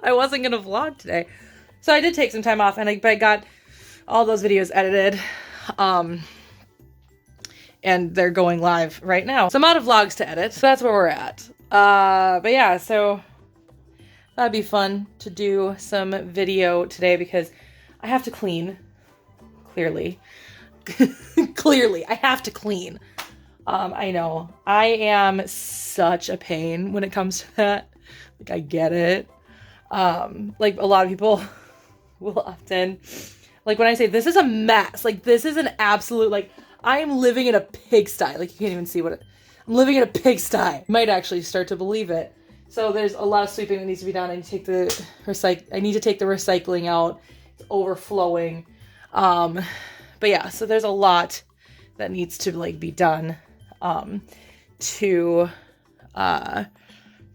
I wasn't gonna vlog today. So I did take some time off, and I got all those videos edited. And they're going live right now. So I'm out of vlogs to edit. So that's where we're at. But yeah, so that'd be fun to do some video today because I have to clean. Clearly. Clearly, I have to clean. I know. I am such a pain when it comes to that. Like, I get it. Like, a lot of people will often, like, when I say this is a mess, like, this is an absolute, like, I am living in a pigsty. Like, you can't even see what I'm living in a pigsty. You might actually start to believe it. So there's a lot of sweeping that needs to be done. I need to take the recycling out. It's overflowing. But yeah, so there's a lot that needs to, like, be done to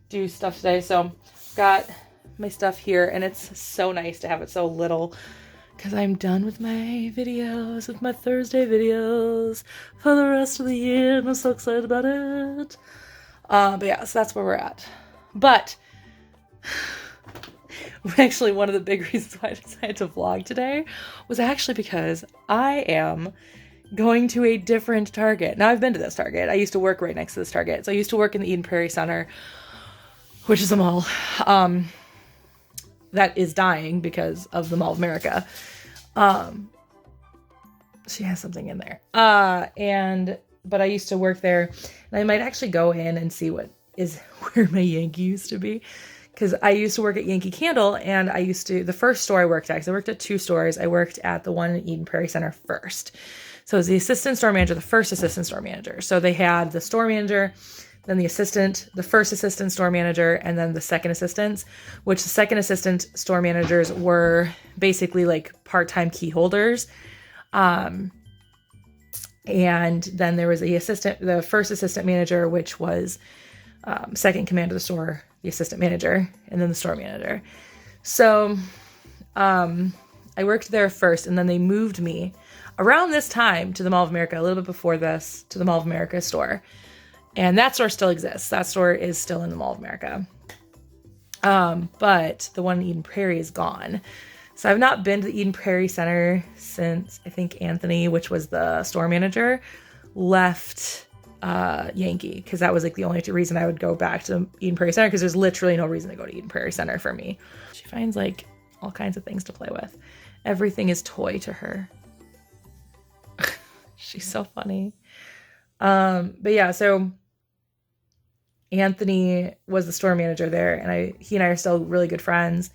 do stuff today. So got my stuff here, and it's so nice to have it so little because I'm done with my videos, with my Thursday videos for the rest of the year, and I'm so excited about it. But yeah, so that's where we're at. But actually, one of the big reasons why I decided to vlog today was actually because I am going to a different Target. Now, I've been to this Target. I used to work right next to this Target. So I used to work in the Eden Prairie Center, which is a mall that is dying because of the Mall of America. She has something in there. But I used to work there, and I might actually go in and see what is where my Yankee used to be. Because I used to work at Yankee Candle, and the first store I worked at, because I worked at 2 stores, I worked at the one in Eden Prairie Center first. So I was the assistant store manager, the first assistant store manager. So they had the store manager, then the first assistant store manager, and then the second assistants, which the second assistant store managers were basically like part-time key holders. And then there was the first assistant manager, which was second command of the store, the assistant manager, and then the store manager. So I worked there first, and then they moved me around this time to the Mall of America, a little bit before this, to the Mall of America store. And that store still exists. That store is still in the Mall of America. But the one in Eden Prairie is gone. So I've not been to the Eden Prairie Center since, I think, Anthony, which was the store manager, left Yankee, because that was like the only reason I would go back to Eden Prairie Center, because there's literally no reason to go to Eden Prairie Center for me. She finds like all kinds of things to play with. Everything is toy to her. She's so funny. But yeah, so Anthony was the store manager there, and he and I are still really good friends.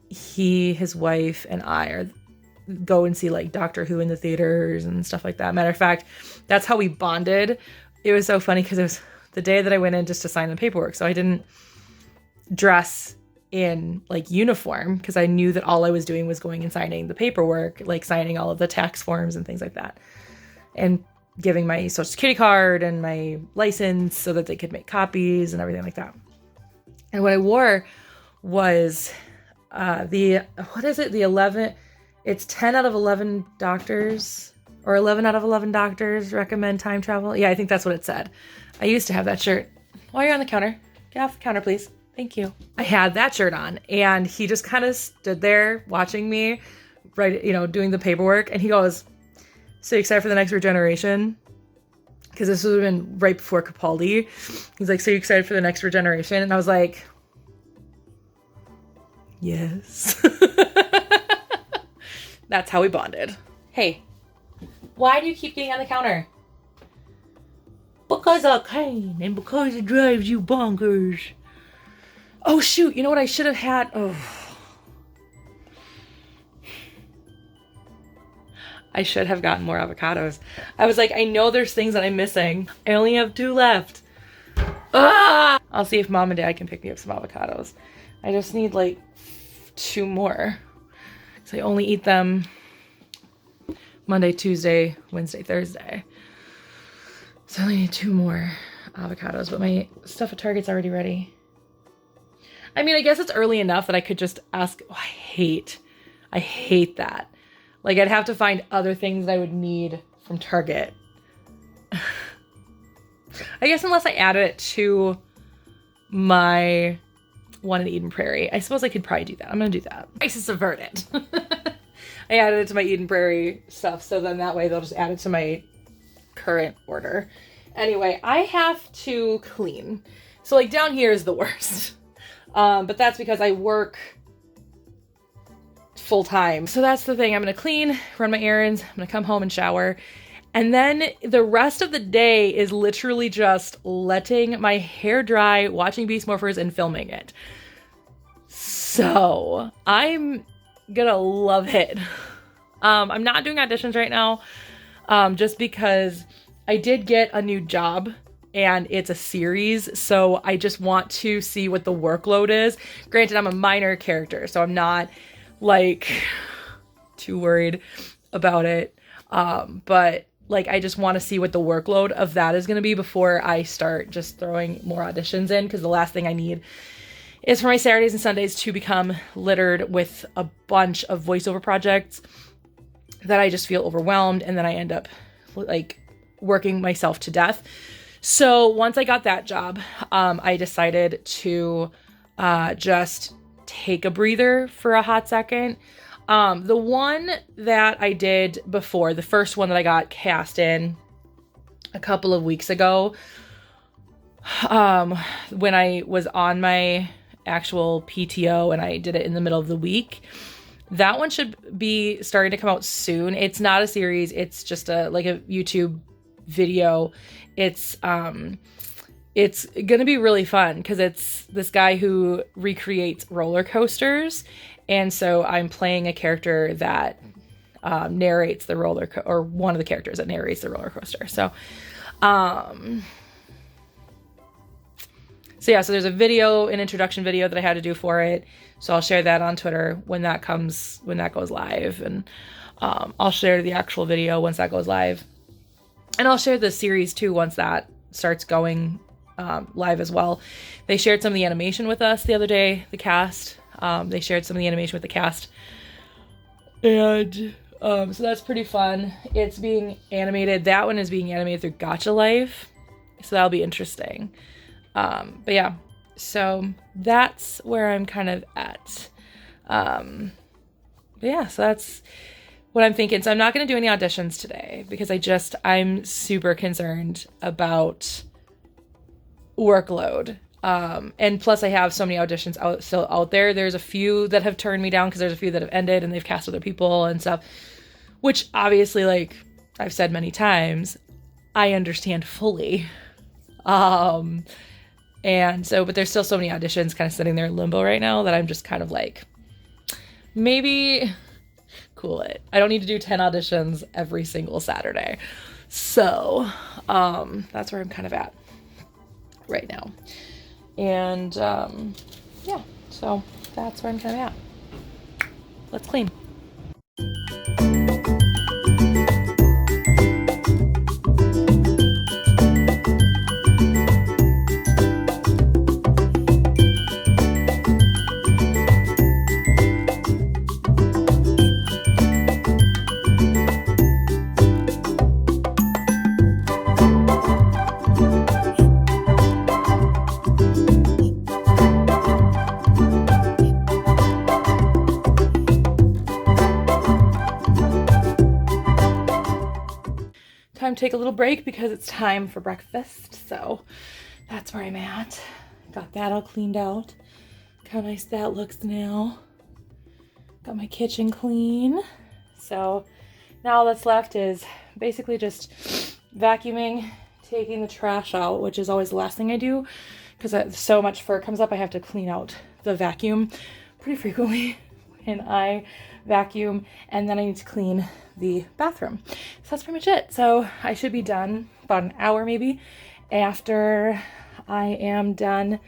His wife, and I go and see like Doctor Who in the theaters and stuff like that. Matter of fact, that's how we bonded. It was so funny because it was the day that I went in just to sign the paperwork. So I didn't dress in like uniform because I knew that all I was doing was going and signing the paperwork, like signing all of the tax forms and things like that, and giving my social security card and my license so that they could make copies and everything like that. And what I wore was it's 10 out of 11 doctors, or 11 out of 11 doctors recommend time travel. Yeah, I think that's what it said. I used to have that shirt. While you're on the counter, get off the counter, please. Thank you. I had that shirt on, and he just kind of stood there watching me, right, doing the paperwork, and he goes, "So you excited for the next regeneration?" Because this would have been right before Capaldi. He's like, "So you excited for the next regeneration?" And I was like, yes. That's how we bonded. Hey, why do you keep getting on the counter? Because I can, and because it drives you bonkers. Oh shoot, you know what I should have had? Oh. I should have gotten more avocados. I was like, I know there's things that I'm missing. I only have 2 left. Ah! I'll see if Mom and Dad can pick me up some avocados. I just need like 2 more. So I only eat them Monday, Tuesday, Wednesday, Thursday. So I only need 2 more avocados, but my stuff at Target's already ready. I mean, I guess it's early enough that I could just ask. Oh, I hate that. Like, I'd have to find other things that I would need from Target. I guess unless I added it to my one in Eden Prairie. I suppose I could probably do that. I'm gonna do that. Crisis averted. I added it to my Eden Prairie stuff, so then that way they'll just add it to my current order. Anyway, I have to clean. So like down here is the worst. But that's because I work full time. So that's the thing. I'm gonna clean, run my errands, I'm gonna come home and shower. And then the rest of the day is literally just letting my hair dry, watching Beast Morphers, and filming it. So I'm gonna love it. I'm not doing auditions right now, just because I did get a new job and it's a series. So I just want to see what the workload is. Granted, I'm a minor character, so I'm not like too worried about it. But like, I just want to see what the workload of that is going to be before I start just throwing more auditions in. Because the last thing I need is for my Saturdays and Sundays to become littered with a bunch of voiceover projects that I just feel overwhelmed. And then I end up like working myself to death. So once I got that job, I decided to just take a breather for a hot second. The one that I did before, the first one that I got cast in a couple of weeks ago, when I was on my actual PTO and I did it in the middle of the week, that one should be starting to come out soon. It's not a series. It's just a YouTube video. It's going to be really fun because it's this guy who recreates roller coasters. And so I'm playing a character that narrates the or one of the characters that narrates the roller coaster. So yeah, so there's a video, an introduction video that I had to do for it. So I'll share that on Twitter when that goes live. And I'll share the actual video once that goes live. And I'll share the series too once that starts going live as well. They shared some of the animation with us the other day, the cast. They shared some of the animation with the cast. And so that's pretty fun. It's being animated. That one is being animated through Gacha Life. So that'll be interesting. But yeah, so that's where I'm kind of at. But yeah, so that's what I'm thinking. So I'm not going to do any auditions today because I'm super concerned about workload. And plus I have so many auditions still out there. There's a few that have turned me down because there's a few that have ended and they've cast other people and stuff, which obviously, like I've said many times, I understand fully. And so, but there's still so many auditions kind of sitting there in limbo right now that I'm just kind of like, maybe cool it. I don't need to do 10 auditions every single Saturday. So, that's where I'm kind of at right now. And, yeah, so that's where I'm kind of at. Let's clean. Time to take a little break because it's time for breakfast. So that's where I'm at. Got that all cleaned out. Look how nice that looks now. Got my kitchen clean. So now all that's left is basically just vacuuming, taking the trash out, which is always the last thing I do because so much fur comes up. I have to clean out the vacuum pretty frequently when I vacuum, and then I need to clean the bathroom. So that's pretty much it. So I should be done about an hour maybe after I am done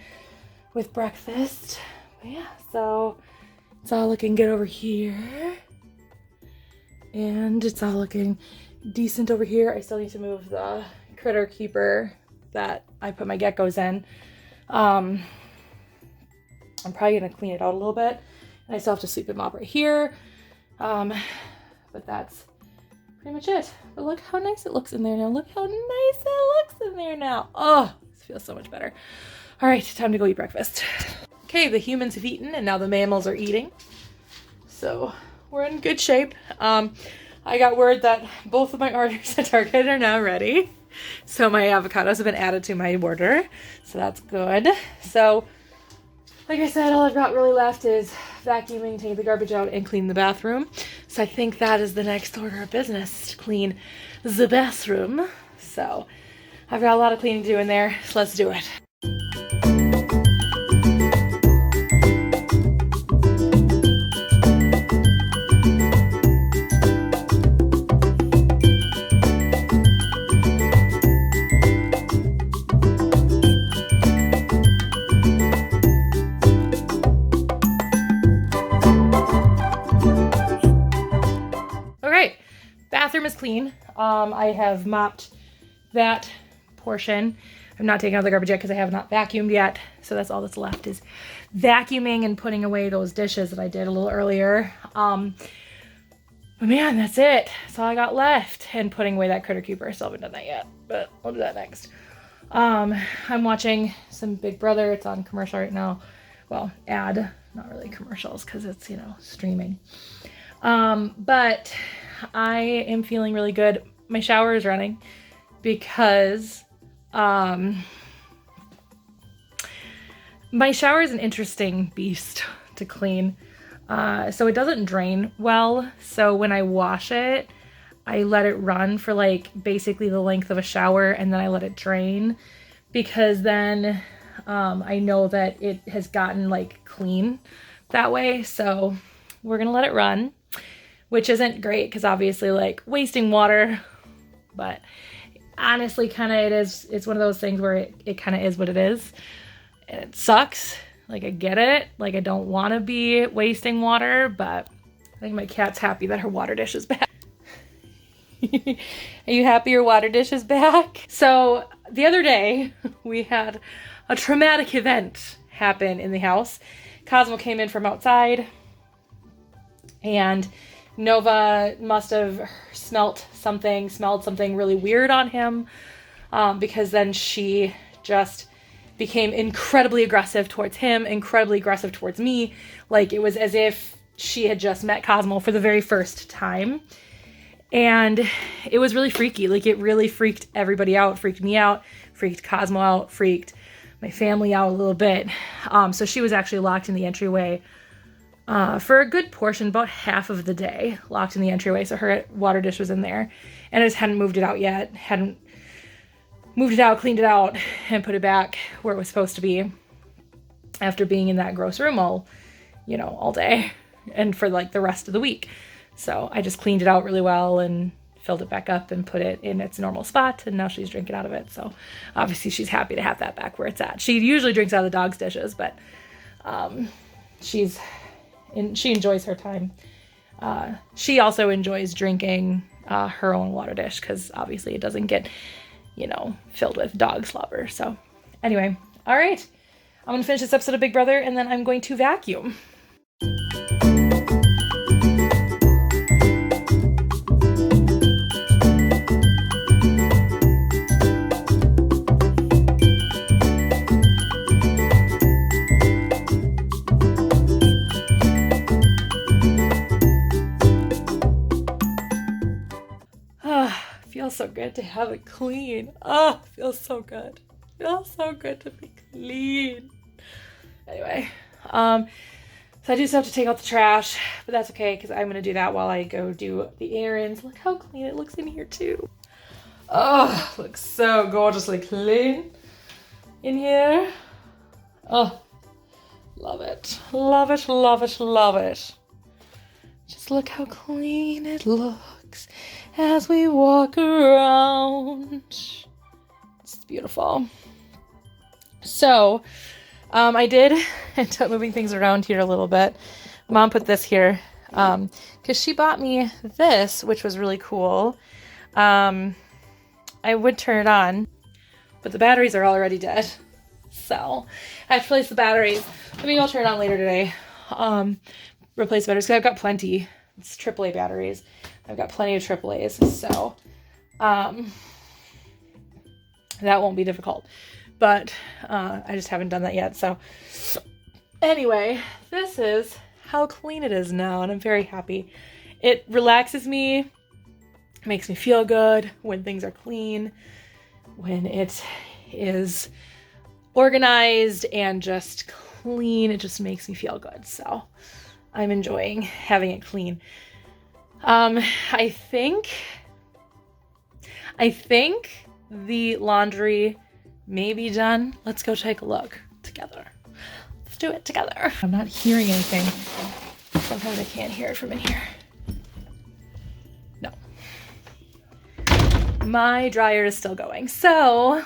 with breakfast. But yeah, so it's all looking good over here. And it's all looking decent over here. I still need to move the critter keeper that I put my geckos in. I'm probably gonna clean it out a little bit. And I still have to sweep and mop right here. But that's pretty much it. But look how nice it looks in there now. Look how nice it looks in there now. Oh, this feels so much better. All right, time to go eat breakfast. Okay, the humans have eaten and now the mammals are eating. So we're in good shape. I got word that both of my orders at Target are now ready. So my avocados have been added to my order. So that's good. So like I said, all I've got really left is vacuuming, taking the garbage out, and clean the bathroom. So I think that is the next order of business, to clean the bathroom. So I've got a lot of cleaning to do in there, so let's do it. Bathroom is clean. I have mopped that portion. I'm not taking out the garbage yet because I have not vacuumed yet. So that's all that's left is vacuuming and putting away those dishes that I did a little earlier. But man, that's it. That's all I got left. And putting away that critter keeper. I still haven't done that yet, but I'll do that next. I'm watching some Big Brother. It's on commercial right now. Well, ad, not really commercials because it's, you know, streaming. But I am feeling really good. My shower is running because my shower is an interesting beast to clean. So it doesn't drain well. So when I wash it, I let it run for like basically the length of a shower and then I let it drain because then I know that it has gotten like clean that way. So we're gonna let it run, which isn't great because obviously like wasting water, but honestly kind of it's one of those things where it kind of is what it is. And it sucks. Like I get it. Like I don't want to be wasting water, but I think my cat's happy that her water dish is back. Are you happy your water dish is back? So the other day we had a traumatic event happen in the house. Cosmo came in from outside and Nova must have smelled something really weird on him because then she just became incredibly aggressive towards him, incredibly aggressive towards me. Like it was as if she had just met Cosmo for the very first time. And it was really freaky. Like it really freaked everybody out, freaked me out, freaked Cosmo out, freaked my family out a little bit. So she was actually locked in the entryway for a good portion, about half of the day, locked in the entryway. So her water dish was in there and I just hadn't moved it out yet. Hadn't moved it out, cleaned it out and put it back where it was supposed to be after being in that gross room all day and for like the rest of the week. So I just cleaned it out really well and filled it back up and put it in its normal spot. And now she's drinking out of it. So obviously she's happy to have that back where it's at. She usually drinks out of the dog's dishes, but she enjoys her time. She also enjoys drinking her own water dish because obviously it doesn't get, filled with dog slobber. So anyway, all right. I'm going to finish this episode of Big Brother and then I'm going to vacuum. Feels so good to have it clean. Oh, feels so good. Feels so good to be clean. Anyway, so I do still have to take out the trash, but that's okay because I'm gonna do that while I go do the errands. Look how clean it looks in here too. Oh, looks so gorgeously clean in here. Oh, love it. Love it, love it, love it. Just look how clean it looks as we walk around. It's beautiful. So, I did end up moving things around here a little bit. Mom put this here because she bought me this, which was really cool. I would turn it on, but the batteries are already dead. So, I have to replace the batteries. Maybe I'll turn it on later today. Replace batteries because I've got plenty. It's AAA batteries. I've got plenty of AAAs, so that won't be difficult. But I just haven't done that yet. So Anyway, this is how clean it is now, and I'm very happy. It relaxes me, makes me feel good when things are clean, when it is organized and just clean. It just makes me feel good. So I'm enjoying having it clean. I think the laundry may be done. Let's go take a look together. Let's do it together. I'm not hearing anything. Sometimes I can't hear it from in here. No. My dryer is still going. So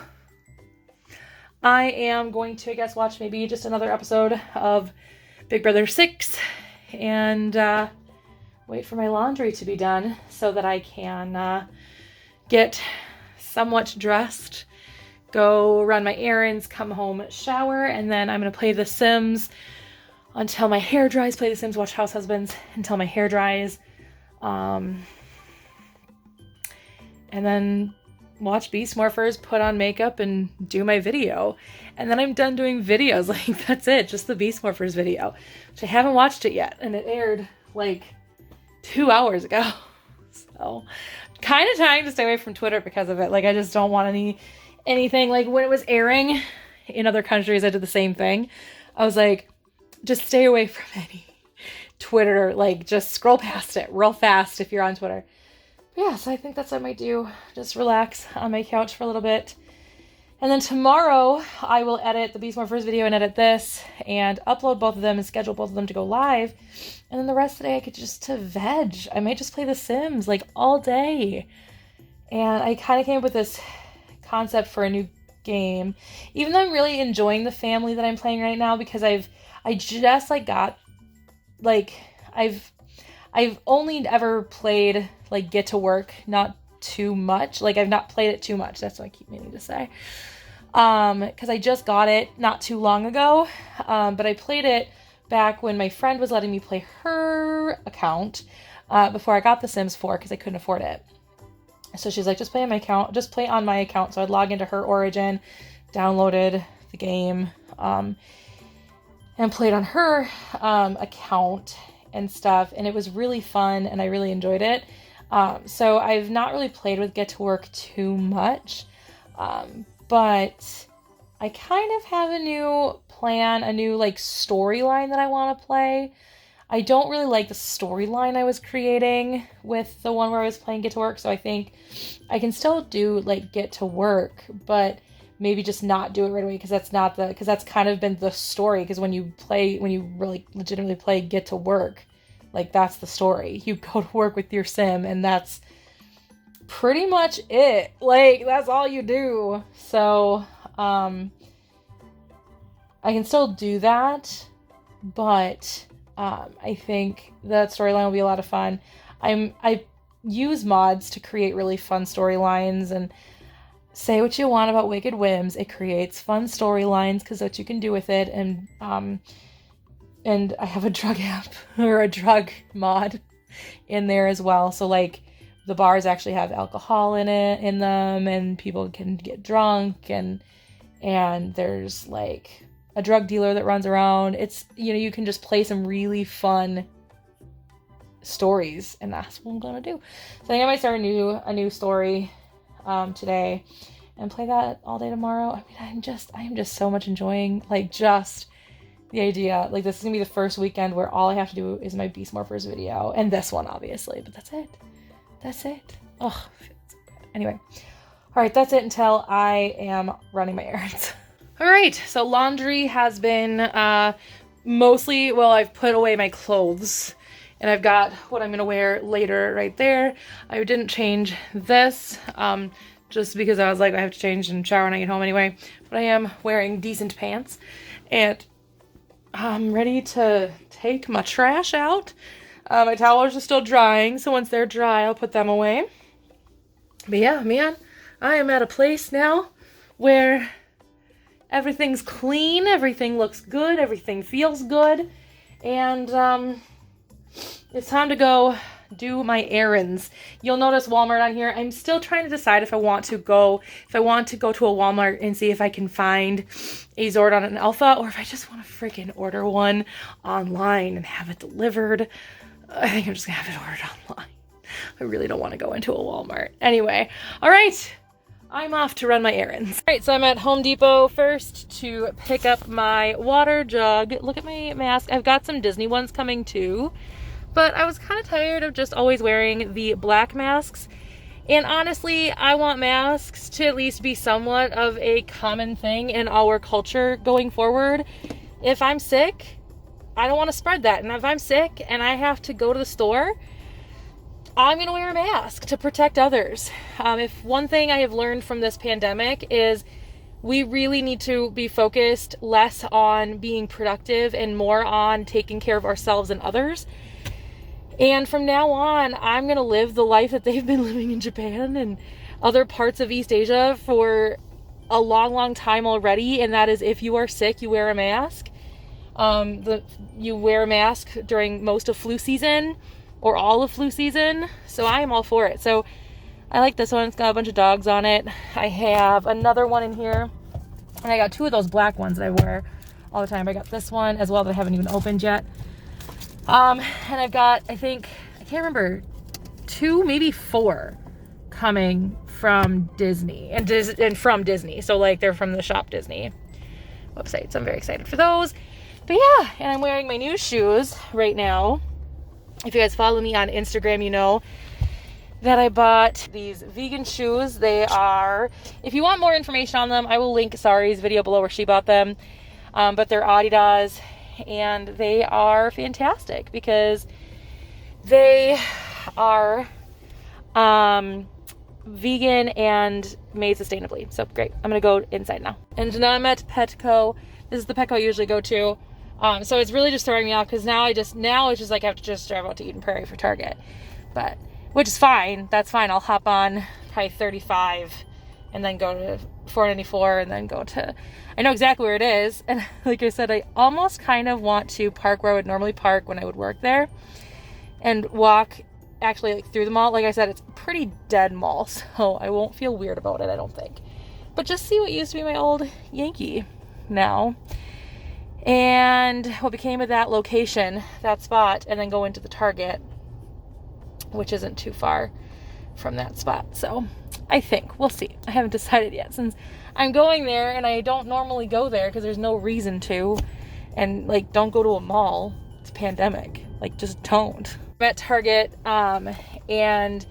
I am going to, I guess, watch maybe just another episode of Big Brother 6 and wait for my laundry to be done so that I can get somewhat dressed, go run my errands, come home, shower, and then I'm going to play The Sims until my hair dries, play The Sims, watch House Husbands until my hair dries, and then watch Beast Morphers, put on makeup, and do my video. And then I'm done doing videos. Like, that's it, just the Beast Morphers video, which I haven't watched it yet, and it aired like 2 hours ago. So kind of trying to stay away from Twitter because of it. Like, I just don't want anything. Like, when it was airing in other countries, I did the same thing. I was like, just stay away from any Twitter. Like, just scroll past it real fast if you're on Twitter. But yeah, so I think that's what I might do. Just relax on my couch for a little bit. And then tomorrow I will edit the Beast Morphers video and edit this and upload both of them and schedule both of them to go live. And then the rest of the day I could just to veg. I might just play The Sims like all day. And I kind of came up with this concept for a new game. Even though I'm really enjoying the family that I'm playing right now because I've only ever played like Get to Work, not too much. Like, I've not played it too much. That's what I keep meaning to say. Because I just got it not too long ago. But I played it back when my friend was letting me play her account before I got The Sims 4 because I couldn't afford it. So she's like, just play on my account. Just play on my account. So I'd log into her Origin, downloaded the game, and played on her account and stuff. And it was really fun and I really enjoyed it. So I've not really played with Get to Work too much, but I kind of have a new plan, a new like storyline that I want to play. I don't really like the storyline I was creating with the one where I was playing Get to Work, so I think I can still do like Get to Work, but maybe just not do it right away because that's kind of been the story. Because when you really legitimately play Get to Work, like, that's the story. You go to work with your sim, and that's pretty much it. Like, that's all you do. So, I can still do that, but I think that storyline will be a lot of fun. I use mods to create really fun storylines, and say what you want about Wicked Whims. It creates fun storylines because that's what you can do with it, and I have a drug app or a drug mod in there as well. So like the bars actually have alcohol in them and people can get drunk and there's like a drug dealer that runs around. It's, you can just play some really fun stories and that's what I'm going to do. So I think I might start a new story today and play that all day tomorrow. I mean, I am just so much enjoying like just the idea. Like, this is gonna be the first weekend where all I have to do is my Beast Morphers video and this one obviously, but that's it. Oh, anyway, all right, that's it until I am running my errands. All right, so laundry has been mostly, well, I've put away my clothes and I've got what I'm gonna wear later right there. I didn't change this just because I was like, I have to change and shower when I get home anyway, but I am wearing decent pants and I'm ready to take my trash out. My towels are still drying, so once they're dry, I'll put them away. But yeah, man, I am at a place now where everything's clean, everything looks good, everything feels good, and it's time to go do my errands. You'll notice Walmart on here. I'm still trying to decide if I want to go to a Walmart and see if I can find a Zordon and Alpha, or if I just want to freaking order one online and have it delivered. I think I'm just gonna have it ordered online. I really don't want to go into a Walmart. Anyway, all right. I'm off to run my errands. All right, so I'm at Home Depot first to pick up my water jug. Look at my mask. I've got some Disney ones coming too, but I was kind of tired of just always wearing the black masks. And honestly, I want masks to at least be somewhat of a common thing in our culture going forward. If I'm sick, I don't want to spread that. And if I'm sick and I have to go to the store, I'm going to wear a mask to protect others. If one thing I have learned from this pandemic is we really need to be focused less on being productive and more on taking care of ourselves and others. And from now on, I'm going to live the life that they've been living in Japan and other parts of East Asia for a long, long time already. And that is, if you are sick, you wear a mask. You wear a mask during most of flu season, or all of flu season. So I am all for it. So I like this one. It's got a bunch of dogs on it. I have another one in here, and I got two of those black ones that I wear all the time. I got this one as well that I haven't even opened yet. And I've got, I can't remember, 2, maybe 4 coming from Disney and from Disney. So like they're from the Shop Disney website. So I'm very excited for those. But yeah, and I'm wearing my new shoes right now. If you guys follow me on Instagram, you know that I bought these vegan shoes. They are, if you want more information on them, I will link Sari's video below where she bought them. But they're Adidas, and they are fantastic because they are vegan and made sustainably. So great. I'm going to go inside now. And now I'm at Petco. This is the Petco I usually go to. So it's really just throwing me off because now it's just like I have to just drive out to Eden Prairie for Target, but which is fine. That's fine. I'll hop on probably 35 and then go to 494 and then go to, I know exactly where it is. And like I said, I almost kind of want to park where I would normally park when I would work there and walk actually like through the mall. Like I said, it's a pretty dead mall, so I won't feel weird about it, I don't think. But just see what used to be my old Yankee now. And what became of that location, that spot, and then go into the Target, which isn't too far from that spot. So I think we'll see. I haven't decided yet since I'm going there and I don't normally go there because there's no reason to. And like, don't go to a mall. It's a pandemic. Like, just don't. I'm at Target, and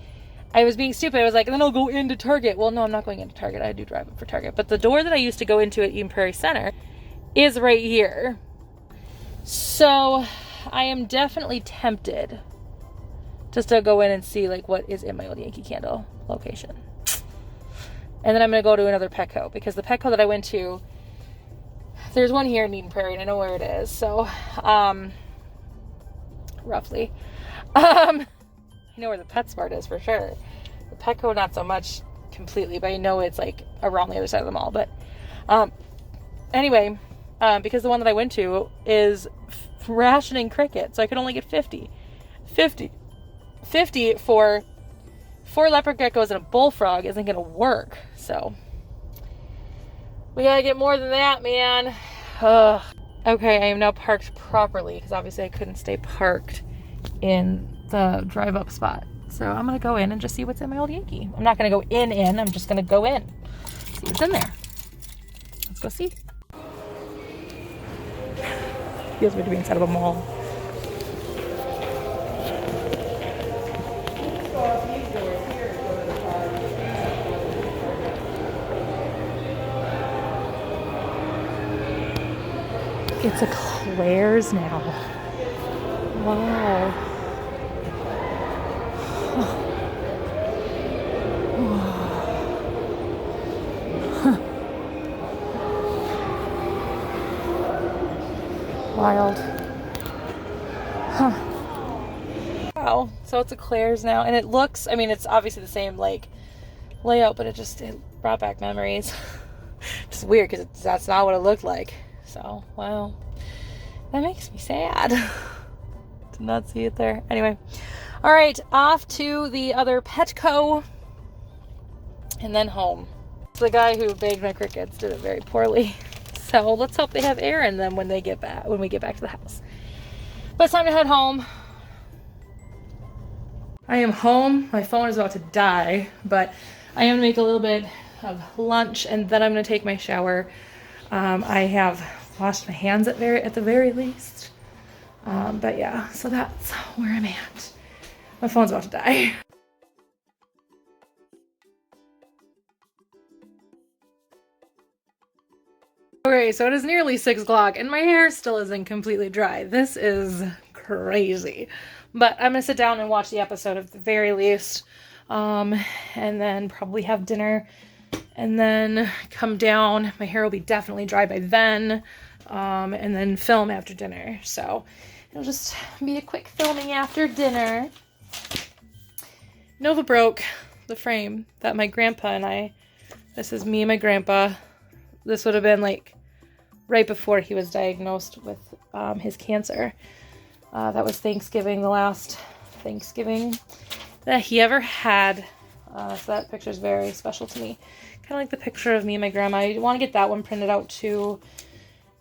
I was being stupid. I was like, then I'll go into Target. Well, no, I'm not going into Target. I do drive up for Target. But the door that I used to go into at Eden Prairie Center is right here. So I am definitely tempted just to go in and see like what is in my old Yankee Candle location. And then I'm going to go to another Petco because the Petco that I went to, there's one here in Eden Prairie and I know where it is. So, roughly. I know where the PetSmart is for sure. The Petco, not so much completely, but I know it's like around the other side of the mall. But, anyway, because the one that I went to is rationing cricket, so I could only get 50 for 4 leopard geckos and a bullfrog isn't gonna work. So we gotta get more than that, man. Ugh. Okay, I am now parked properly because obviously I couldn't stay parked in the drive up spot. So I'm gonna go in and just see what's in my old Yankee. I'm not gonna go in, I'm just gonna go in, see what's in there. Let's go see. Feels weird to be inside of a mall. It's a Claire's now. Wow. Wild. Huh. Wow. So it's a Claire's now, and it looks, I mean, it's obviously the same like layout, but it brought back memories. Just weird because that's not what it looked like. So, wow. That makes me sad. Did not see it there. Anyway. All right, off to the other Petco and then home. The guy who baked my crickets did it very poorly. So let's hope they have air in them when we get back to the house. But it's time to head home. I am home. My phone is about to die, but I am gonna make a little bit of lunch and then I'm gonna take my shower. I have washed my hands at the very least. But yeah, so that's where I'm at. My phone's about to die. Okay, so it is nearly 6 o'clock and my hair still isn't completely dry. This is crazy. But I'm gonna sit down and watch the episode at the very least. And then probably have dinner and then come down. My hair will be definitely dry by then. And then film after dinner. So it'll just be a quick filming after dinner. Nova broke the frame that my grandpa and this is me and my grandpa. This would have been like right before he was diagnosed with his cancer. That was Thanksgiving, the last Thanksgiving that he ever had. So that picture is very special to me. Kind of like the picture of me and my grandma. I want to get that one printed out too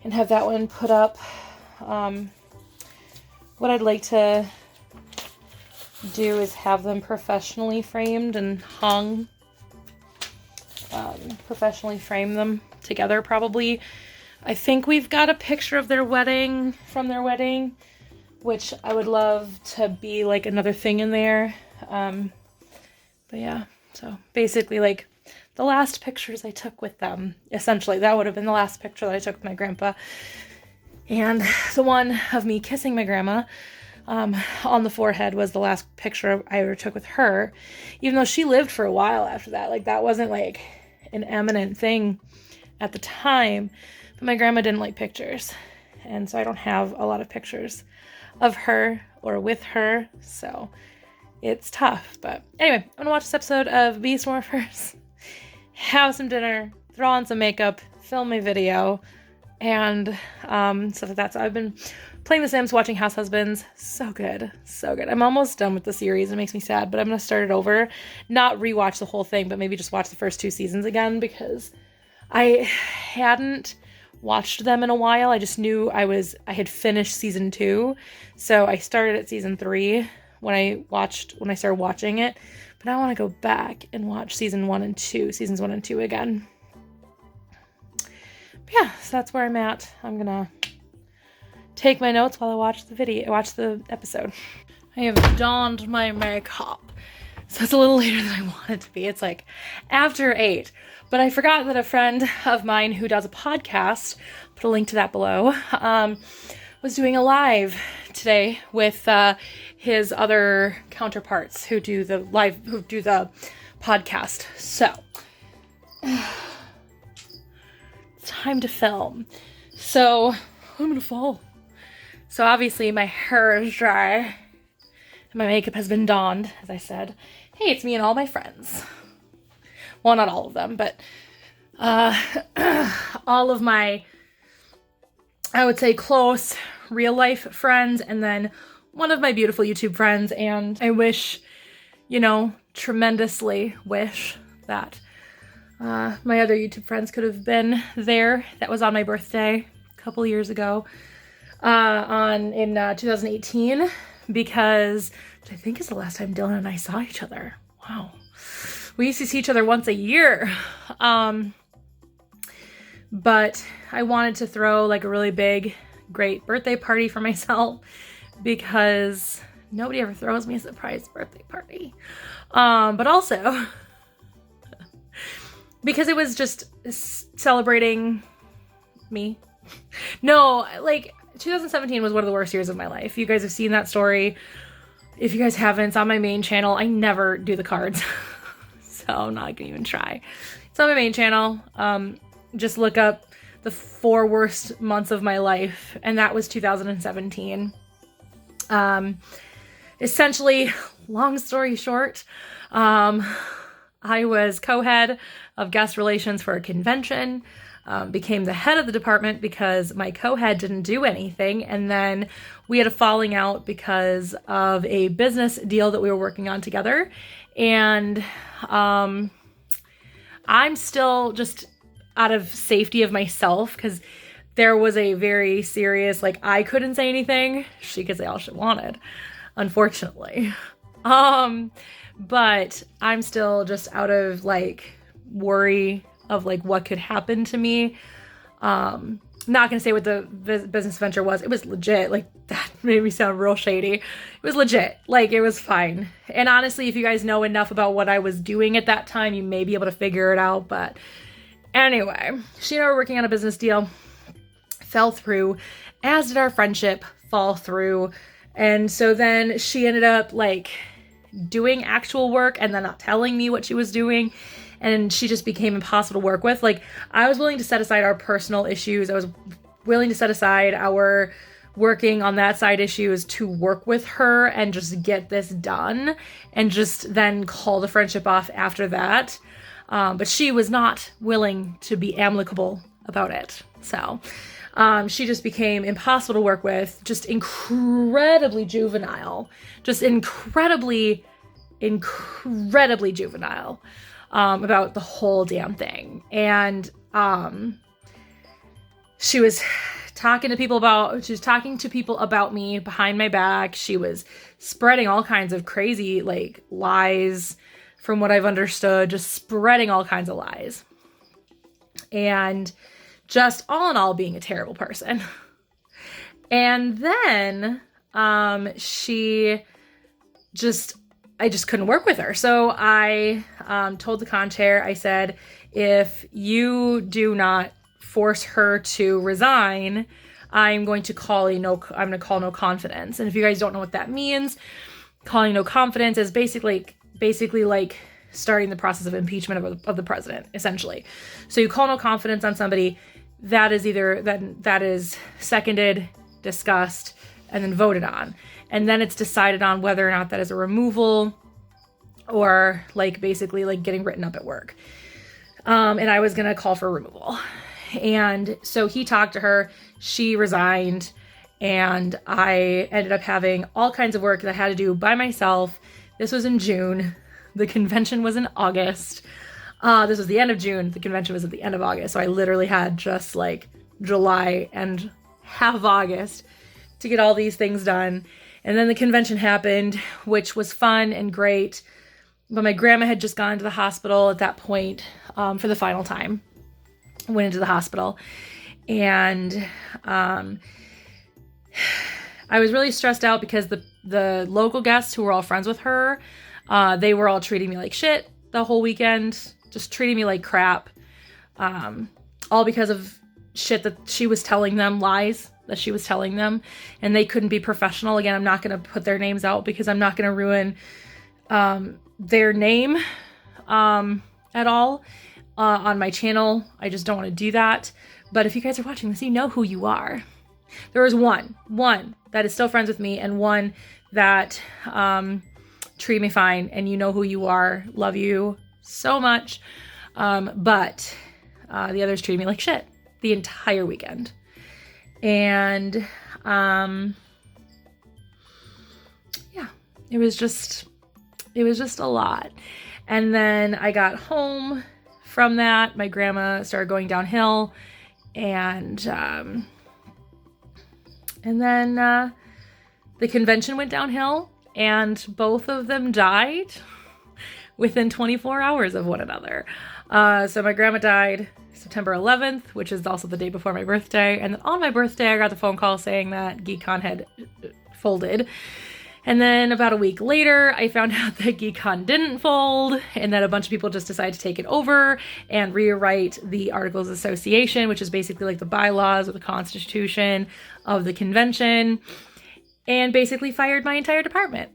and have that one put up. What I'd like to do is have them professionally framed and hung. Professionally frame them together probably. I think we've got a picture of their wedding, from their wedding, which I would love to be like another thing in there. But yeah, so basically like the last pictures I took with them, essentially that would have been the last picture that I took with my grandpa. And the one of me kissing my grandma on the forehead was the last picture I ever took with her, even though she lived for a while after that. Like that wasn't like an eminent thing at the time, but my grandma didn't like pictures. And so I don't have a lot of pictures of her or with her. So it's tough. But anyway, I'm going to watch this episode of Beast Morphers, have some dinner, throw on some makeup, film my video, and stuff like that. So I've been playing The Sims, watching House Husbands. So good. So good. I'm almost done with the series. It makes me sad, but I'm going to start it over. Not rewatch the whole thing, but maybe just watch the first 2 seasons again because I hadn't watched them in a while. I just knew I had finished season 2. So I started at season 3 when I started watching it. But I want to go back and watch seasons 1 and 2 again. But yeah, so that's where I'm at. I'm gonna take my notes while I watch the episode. I have donned my makeup. So it's a little later than I want it to be. It's like after 8. But I forgot that a friend of mine who does a podcast, put a link to that below, was doing a live today with his other counterparts who do the podcast. So it's time to film. So I'm gonna fall. So obviously my hair is dry and my makeup has been donned, as I said. Hey, it's me and all my friends. Well, not all of them, but all of my, I would say, close real life friends, and then one of my beautiful YouTube friends. And I tremendously wish that my other YouTube friends could have been there. That was on my birthday a couple years ago in 2018, because I think is the last time Dylan and I saw each other. Wow. We used to see each other once a year. But I wanted to throw like a really big, great birthday party for myself because nobody ever throws me a surprise birthday party. But also because it was just celebrating me. No, like 2017 was one of the worst years of my life. You guys have seen that story. If you guys haven't, it's on my main channel. I never do the cards. So I'm not gonna even try. It's on my main channel. Just look up the 4 worst months of my life, and that was 2017. Essentially, long story short, I was co-head of guest relations for a convention. became the head of the department because my co-head didn't do anything. And then we had a falling out because of a business deal that we were working on together. And I'm still just out of safety of myself because there was a very serious, like, I couldn't say anything. She could say all she wanted, unfortunately. But I'm still just out of, like, worry of, like, what could happen to me. Not gonna say what the business venture was. It was legit. Like, that made me sound real shady. It was legit. Like, it was fine. And honestly, if you guys know enough about what I was doing at that time, you may be able to figure it out. But anyway, she and I were working on a business deal. Fell through, as did our friendship fall through. And so then she ended up, like, doing actual work and then not telling me what she was doing. And she just became impossible to work with. Like, I was willing to set aside our personal issues. I was willing to set aside our working on that side issues to work with her and just get this done and just then call the friendship off after that. But she was not willing to be amicable about it. So she just became impossible to work with, just incredibly juvenile, just incredibly juvenile. About the whole damn thing. And she was talking to people about me behind my back. She was spreading all kinds of crazy, like, lies from what I've understood, just spreading all kinds of lies. And just all in all being a terrible person. And then I just couldn't work with her. So I told the con chair, I said, if you do not force her to resign, I'm going to call no confidence. And if you guys don't know what that means, calling no confidence is basically like starting the process of impeachment of the president, essentially. So you call no confidence on somebody, that is seconded, discussed, and then voted on. And then it's decided on whether or not that is a removal or, like, basically like getting written up at work. And I was going to call for removal. And so he talked to her, she resigned, and I ended up having all kinds of work that I had to do by myself. This was in June. The convention was in August. This was the end of June. The convention was at the end of August. So I literally had just, like, July and half of August to get all these things done. And then the convention happened, which was fun and great. But my grandma had just gone to the hospital at that point for the final time. Went into the hospital. And I was really stressed out because the local guests who were all friends with her, they were all treating me like shit the whole weekend. Just treating me like crap. All because of shit that she was telling them, lies that she was telling them, and they couldn't be professional. Again, I'm not going to put their names out because I'm not going to ruin their name at all on my channel. I just don't want to do that. But if you guys are watching this, you know who you are. There is one that is still friends with me and one that treat me fine, and you know who you are. Love you so much. But the others treated me like shit the entire weekend. And yeah, it was just a lot. And then I got home from that. My grandma started going downhill, and then the convention went downhill, and both of them died within 24 hours of one another. So my grandma died September 11th, which is also the day before my birthday. And then on my birthday, I got the phone call saying that GeekCon had folded. And then about a week later, I found out that GeekCon didn't fold and that a bunch of people just decided to take it over and rewrite the Articles of Association, which is basically like the bylaws or the constitution of the convention, and basically fired my entire department.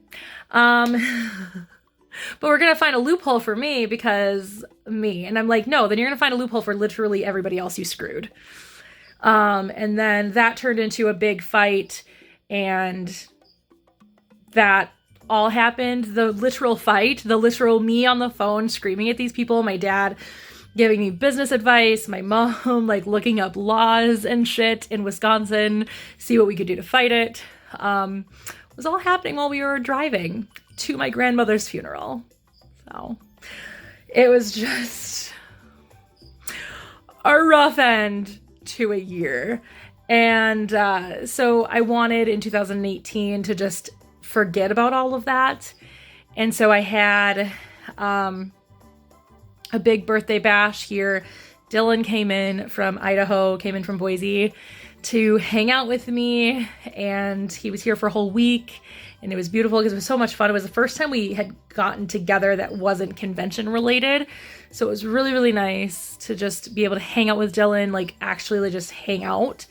But we're going to find a loophole for me because me. And I'm like, no, then you're going to find a loophole for literally everybody else you screwed. And then that turned into a big fight, and that all happened. The literal fight, the literal me on the phone screaming at these people. My dad giving me business advice, my mom like looking up laws and shit in Wisconsin, see what we could do to fight it. Was all happening while we were driving to my grandmother's funeral. So it was just a rough end to a year. And so I wanted in 2018 to just forget about all of that. And so I had a big birthday bash here. Dylan came in from Idaho, came in from Boise to hang out with me, and he was here for a whole week, and it was beautiful because it was so much fun. It was the first time we had gotten together that wasn't convention related, so it was really, really nice to just be able to hang out with Dylan, like actually like just hang out,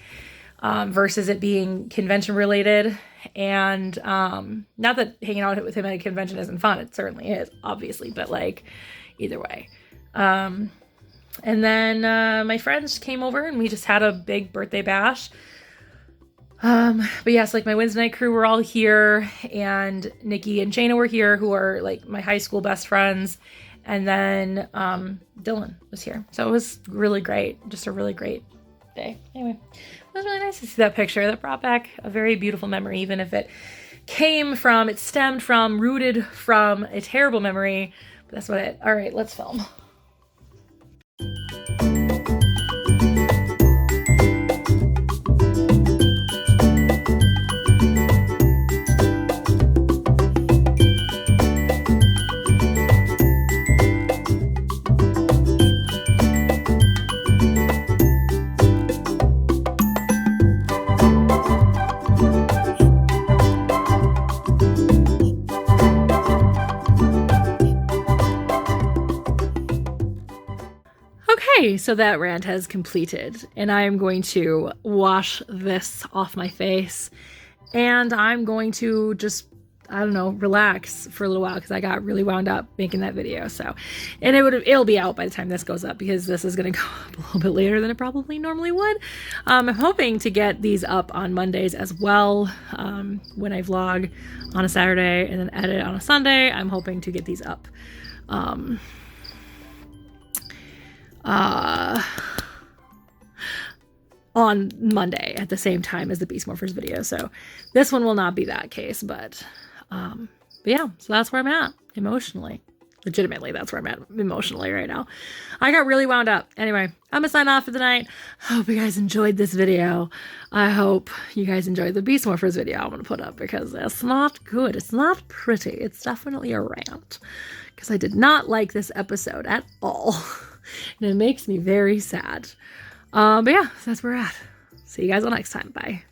versus it being convention related. And not that hanging out with him at a convention isn't fun, it certainly is, obviously, but like either way. And then my friends came over and we just had a big birthday bash. But yes, like my Wednesday night crew were all here, and Nikki and Jana were here, who are like my high school best friends. And then Dylan was here. So it was really great. Just a really great day. Anyway, it was really nice to see that picture. That brought back a very beautiful memory, even if it stemmed from, rooted from a terrible memory. But that's what all right, let's film. Okay, so that rant has completed, and I am going to wash this off my face, and I'm going to just, I don't know, relax for a little while because I got really wound up making that video. So, and it'll be out by the time this goes up because this is going to go up a little bit later than it probably normally would. I'm hoping to get these up on Mondays as well, when I vlog on a Saturday and then edit on a Sunday. I'm hoping to get these up on Monday at the same time as the Beast Morphers video. So this one will not be that case, but yeah, so that's where I'm at emotionally. Legitimately, that's where I'm at emotionally right now. I got really wound up. Anyway, I'm gonna sign off for the night. I hope you guys enjoyed this video. I hope you guys enjoyed the Beast Morphers video I'm gonna put up, because it's not good. It's not pretty. It's definitely a rant, because I did not like this episode at all. And it makes me very sad. But yeah, so that's where we're at. See you guys all next time. Bye.